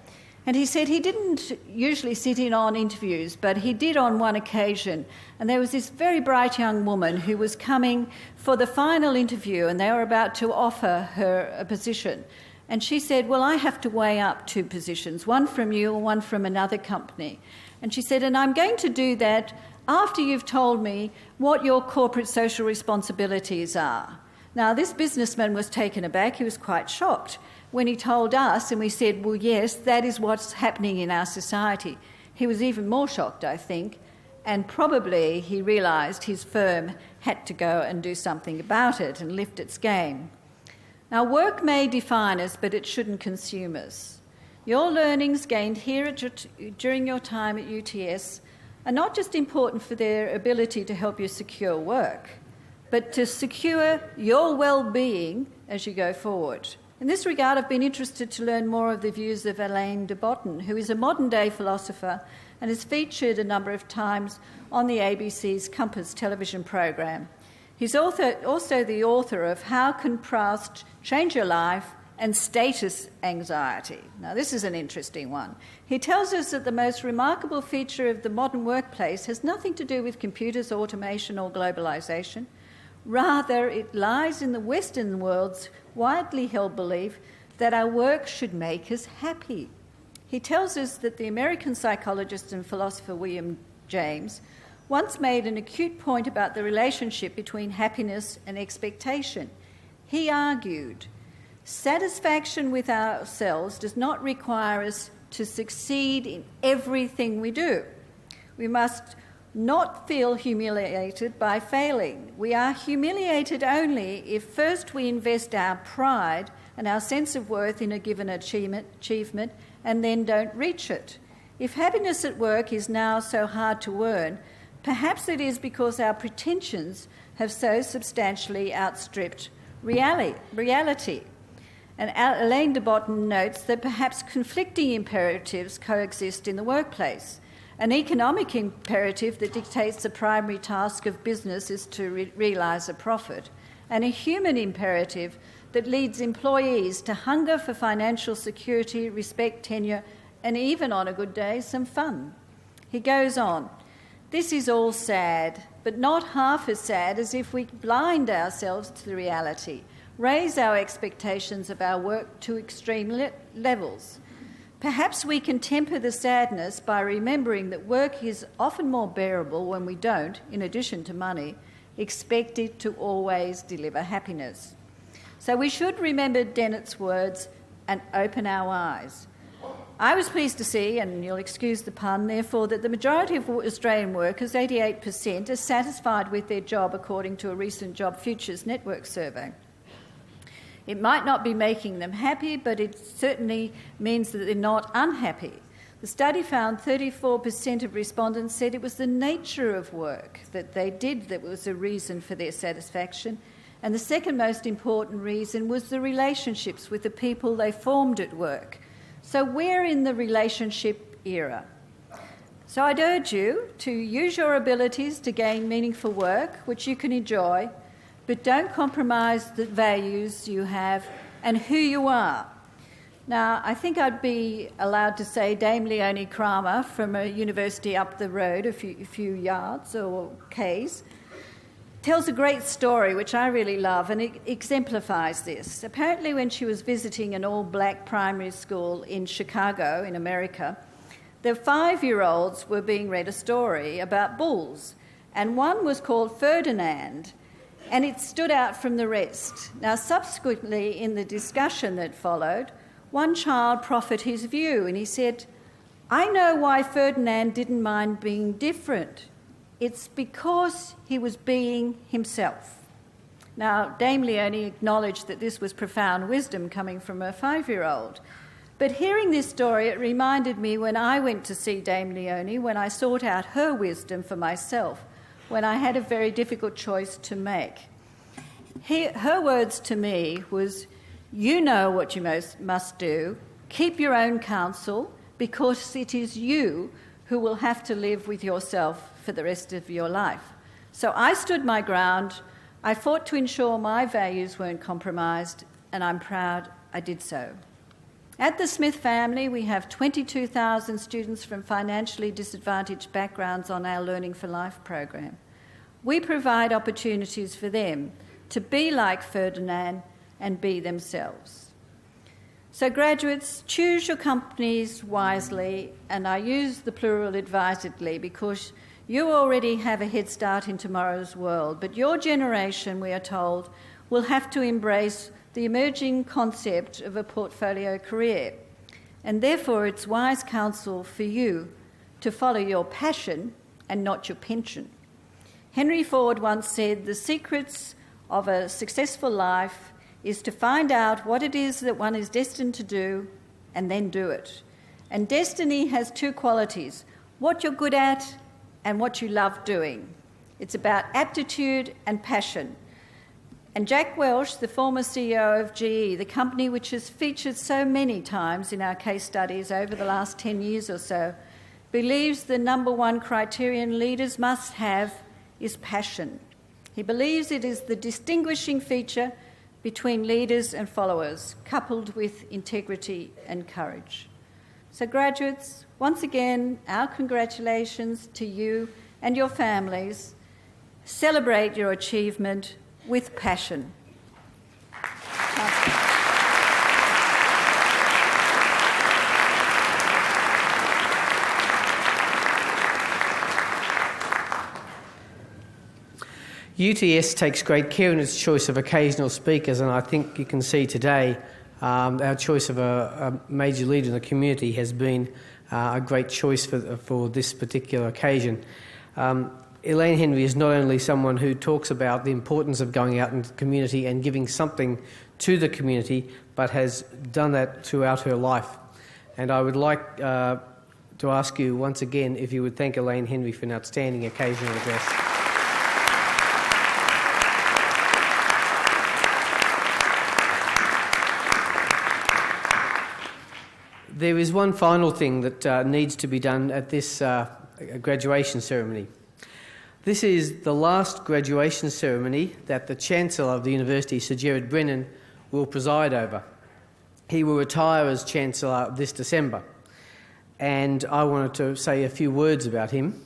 And he said he didn't usually sit in on interviews, but he did on one occasion. And there was this very bright young woman who was coming for the final interview, and they were about to offer her a position. And she said, well, I have to weigh up two positions, one from you and one from another company. And she said, and I'm going to do that after you've told me what your corporate social responsibilities are. Now, this businessman was taken aback. He was quite shocked when he told us, and we said, well, yes, that is what's happening in our society. He was even more shocked, I think, and probably he realised his firm had to go and do something about it and lift its game. Now, work may define us, but it shouldn't consume us. Your learnings gained here during your time at UTS are not just important for their ability to help you secure work, but to secure your well-being as you go forward. In this regard, I've been interested to learn more of the views of Alain de Botton, who is a modern-day philosopher and has featured a number of times on the ABC's Compass television program. He's also the author of How Can Proust Change Your Life and Status Anxiety. Now, this is an interesting one. He tells us that the most remarkable feature of the modern workplace has nothing to do with computers, automation or globalisation. Rather, it lies in the Western world's widely held belief that our work should make us happy. He tells us that the American psychologist and philosopher William James once made an acute point about the relationship between happiness and expectation. He argued, satisfaction with ourselves does not require us to succeed in everything we do. We must not feel humiliated by failing. We are humiliated only if first we invest our pride and our sense of worth in a given achievement and then don't reach it. If happiness at work is now so hard to earn, perhaps it is because our pretensions have so substantially outstripped reality. And Elaine de Botton notes that perhaps conflicting imperatives coexist in the workplace. An economic imperative that dictates the primary task of business is to realise a profit, and a human imperative that leads employees to hunger for financial security, respect, tenure, and even, on a good day, some fun. He goes on, this is all sad, but not half as sad as if we blind ourselves to the reality, raise our expectations of our work to extreme levels. Perhaps we can temper the sadness by remembering that work is often more bearable when we don't, in addition to money, expect it to always deliver happiness. So we should remember Dennett's words and open our eyes. I was pleased to see, and you'll excuse the pun, therefore, that the majority of Australian workers, 88%, are satisfied with their job according to a recent Job Futures Network survey. It might not be making them happy, but it certainly means that they're not unhappy. The study found 34% of respondents said it was the nature of work that they did that was a reason for their satisfaction, and the second most important reason was the relationships with the people they formed at work. So we're in the relationship era. So I'd urge you to use your abilities to gain meaningful work, which you can enjoy, but don't compromise the values you have and who you are. Now, I think I'd be allowed to say Dame Leonie Kramer from a university up the road, a few yards or k's, tells a great story which I really love, and it exemplifies this. Apparently when she was visiting an all-black primary school in Chicago in America, the 5-year-olds were being read a story about bulls, and one was called Ferdinand, and it stood out from the rest. Now, subsequently, in the discussion that followed, one child proffered his view, and he said, I know why Ferdinand didn't mind being different. It's because he was being himself. Now, Dame Leonie acknowledged that this was profound wisdom coming from a 5-year-old. But hearing this story, it reminded me when I went to see Dame Leonie, when I sought out her wisdom for myself, when I had a very difficult choice to make. Her words to me was, you know what you must do, keep your own counsel, because it is you who will have to live with yourself for the rest of your life. So I stood my ground, I fought to ensure my values weren't compromised, and I'm proud I did so. At the Smith family, we have 22,000 students from financially disadvantaged backgrounds on our Learning for Life program. We provide opportunities for them to be like Ferdinand and be themselves. So graduates, choose your companies wisely, and I use the plural advisedly because you already have a head start in tomorrow's world, but your generation, we are told, will have to embrace the emerging concept of a portfolio career. And therefore, it's wise counsel for you to follow your passion and not your pension. Henry Ford once said, the secrets of a successful life is to find out what it is that one is destined to do and then do it. And destiny has two qualities, what you're good at and what you love doing. It's about aptitude and passion. And Jack Welch, the former CEO of GE, the company which has featured so many times in our case studies over the last 10 years or so, believes the number one criterion leaders must have is passion. He believes it is the distinguishing feature between leaders and followers, coupled with integrity and courage. So graduates, once again, our congratulations to you and your families. Celebrate your achievement with passion. UTS takes great care in its choice of occasional speakers, and I think you can see today our choice of a major leader in the community has been a great choice for this particular occasion. Elaine Henry is not only someone who talks about the importance of going out into the community and giving something to the community, but has done that throughout her life. And I would like to ask you once again if you would thank Elaine Henry for an outstanding occasional address. There is one final thing that needs to be done at this graduation ceremony. This is the last graduation ceremony that the Chancellor of the University, Sir Gerard Brennan, will preside over. He will retire as Chancellor this December, and I wanted to say a few words about him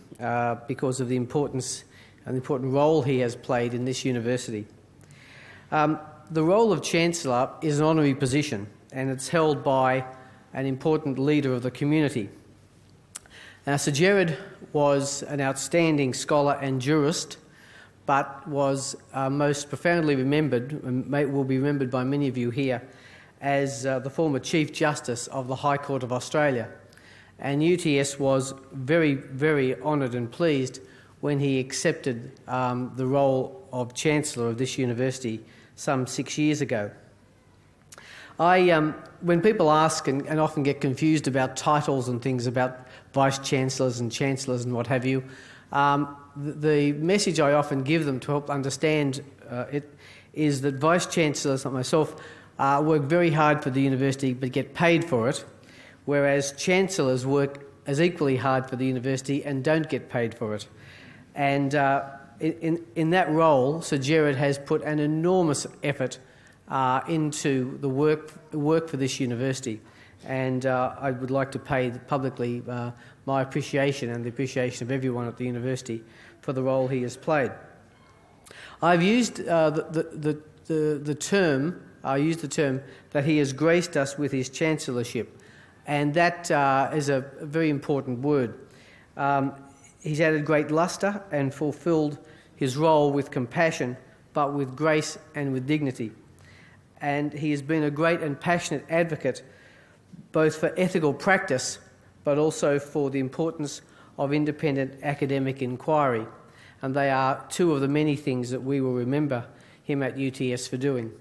because of the importance and the important role he has played in this university. The role of Chancellor is an honorary position, and it's held by an important leader of the community. Now, Sir Gerard was an outstanding scholar and jurist, but was most profoundly remembered, and will be remembered by many of you here, as the former Chief Justice of the High Court of Australia. And UTS was very, very honoured and pleased when he accepted the role of Chancellor of this university some 6 years ago. When people ask and often get confused about titles and things about Vice-Chancellors and Chancellors and what have you, the message I often give them to help understand it is that Vice-Chancellors, like myself, work very hard for the university but get paid for it, whereas Chancellors work as equally hard for the university and don't get paid for it. And in that role, Sir Gerard has put an enormous effort into the work for this university, and I would like to pay publicly my appreciation and the appreciation of everyone at the university for the role he has played. I've used the term that he has graced us with his chancellorship, and that is a very important word. He's added great lustre and fulfilled his role with compassion, but with grace and with dignity. And he has been a great and passionate advocate both for ethical practice but also for the importance of independent academic inquiry. And they are two of the many things that we will remember him at UTS for doing.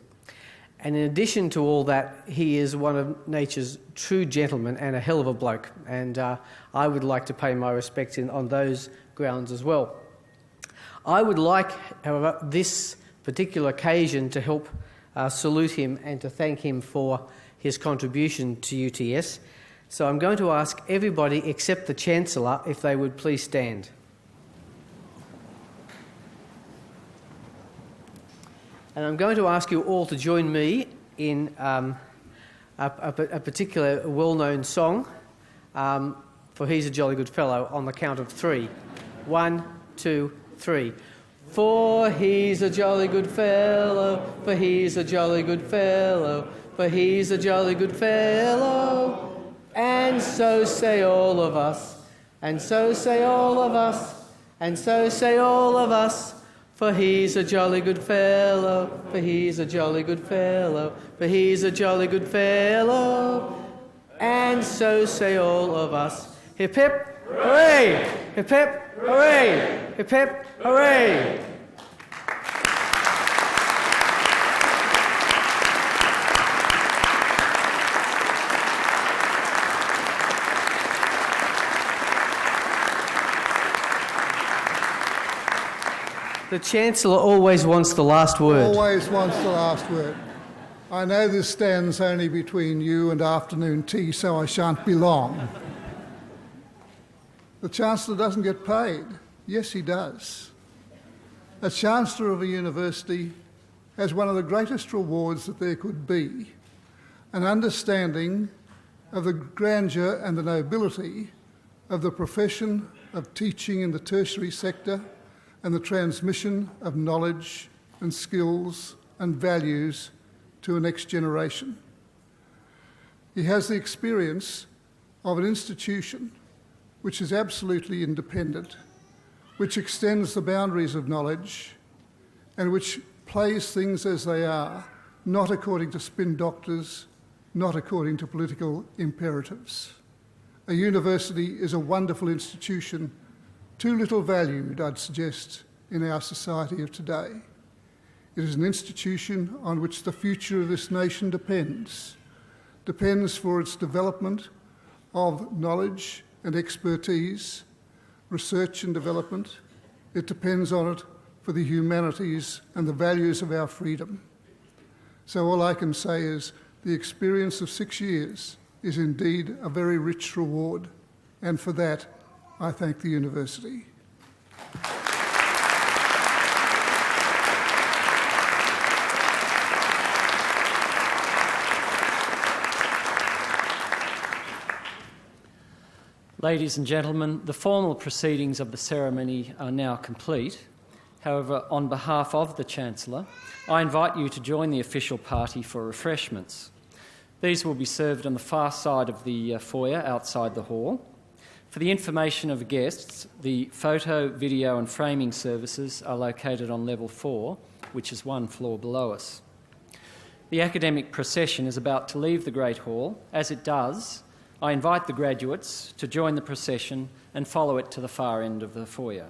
And in addition to all that, he is one of nature's true gentlemen and a hell of a bloke. And I would like to pay my respects on those grounds as well. I would like, however, this particular occasion to help salute him and to thank him for his contribution to UTS. So I'm going to ask everybody except the Chancellor if they would please stand. And I'm going to ask you all to join me in a particular well-known song for He's a Jolly Good Fellow on the count of three. 1, 2, 3. For he's a jolly good fellow, for he's a jolly good fellow, for he's a jolly good fellow. And so say all of us, and so say all of us, and so say all of us. For he's a jolly good fellow, for he's a jolly good fellow, for he's a jolly good fellow. And so say all of us. Hip hip, hooray! Hip hip, hooray! Hip hip, hooray! The Chancellor always wants the last word. Always wants the last word. I know this stands only between you and afternoon tea, so I shan't be long. The Chancellor doesn't get paid. Yes, he does. A Chancellor of a university has one of the greatest rewards that there could be, an understanding of the grandeur and the nobility of the profession of teaching in the tertiary sector and the transmission of knowledge and skills and values to a next generation. He has the experience of an institution which is absolutely independent, which extends the boundaries of knowledge, and which plays things as they are, not according to spin doctors, not according to political imperatives. A university is a wonderful institution, too little valued, I'd suggest, in our society of today. It is an institution on which the future of this nation depends for its development of knowledge and expertise, research and development. It depends on it for the humanities and the values of our freedom. So all I can say is the experience of 6 years is indeed a very rich reward, and for that I thank the university. Ladies and gentlemen, the formal proceedings of the ceremony are now complete. However, on behalf of the Chancellor, I invite you to join the official party for refreshments. These will be served on the far side of the foyer outside the hall. For the information of guests, the photo, video and framing services are located on level 4, which is one floor below us. The academic procession is about to leave the Great Hall. As it does, I invite the graduates to join the procession and follow it to the far end of the foyer.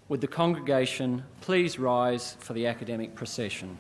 Would the congregation please rise for the academic procession?